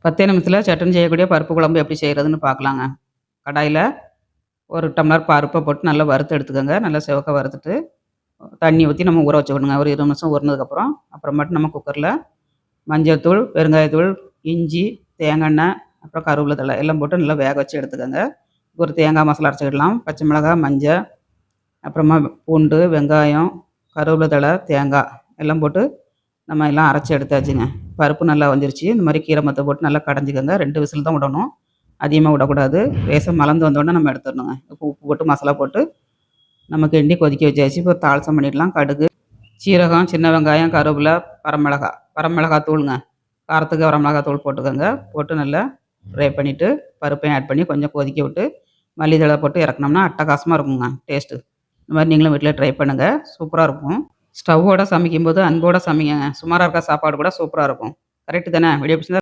10 நிமிஷத்தில் சட்டுன்னு செய்யக்கூடிய பருப்பு குழம்பு எப்படி செய்கிறதுன்னு பார்க்கலாங்க. கடாயில் 1 டம்ளர் பருப்பை போட்டு நல்லா வறுத்து எடுத்துக்கோங்க. நல்லா சிவக்க வறுத்துட்டு தண்ணி ஊற்றி நம்ம ஊற வச்சுக்கணுங்க. ஒரு 20 நிமிஷம் ஊறினதுக்கப்புறம் அப்புறமேட்டு நம்ம குக்கரில் மஞ்சள் தூள், பெருங்காயத்தூள், இஞ்சி, தேங்காய் எண்ணெய், அப்புறம் கருவேப்பிலை தழை எல்லாம் போட்டு நல்லா வேக வச்சு எடுத்துக்கோங்க. ஒரு தேங்காய் மசாலா அரைச்சிக்கிடலாம். பச்சை மிளகாய், மஞ்சள், அப்புறமா பூண்டு, வெங்காயம், கருவேப்பிலை தழை, தேங்காய் எல்லாம் போட்டு நம்ம எல்லாம் அரைச்சி எடுத்தாச்சுங்க. பருப்பு நல்லா வந்துருச்சு. இந்த மாதிரி கீரை மத்த போட்டு நல்லா கடைஞ்சிக்கோங்க. 2 விசில் தான் விடணும். அதிகமாக விடக்கூடாது. லேசாக மலர்ந்து வந்தோடனே நம்ம எடுத்துடணுங்க. உப்பு போட்டு மசாலா போட்டு நம்ம கிண்டி கொதிக்க வச்சாச்சு. இப்போ தாளிசம் பண்ணிடலாம். கடுகு, சீரகம், சின்ன வெங்காயம், கருவேப்பிலை, வரமிளகாய் தூளுங்க. காரத்துக்கு வரமிளகாய் தூள் போட்டுக்கோங்க. போட்டு நல்லா ஃப்ரை பண்ணிவிட்டு பருப்பையும் ஆட் பண்ணி கொஞ்சம் கொதிக்க விட்டு மல்லித்தழை போட்டு இறக்குனோம்னா அட்டகாசமாக இருக்குங்க டேஸ்ட்டு. இந்த மாதிரி நீங்களும் வீட்டில் ட்ரை பண்ணுங்கள். சூப்பராக இருக்கும். ஸ்டவ்வோட சமைக்கும்போது அன்போடு சமைங்க. சுமாராக இருக்க சாப்பாடு கூட சூப்பராக இருக்கும். கரெக்டு தானே? வீடியோ பிடிச்சிருந்தா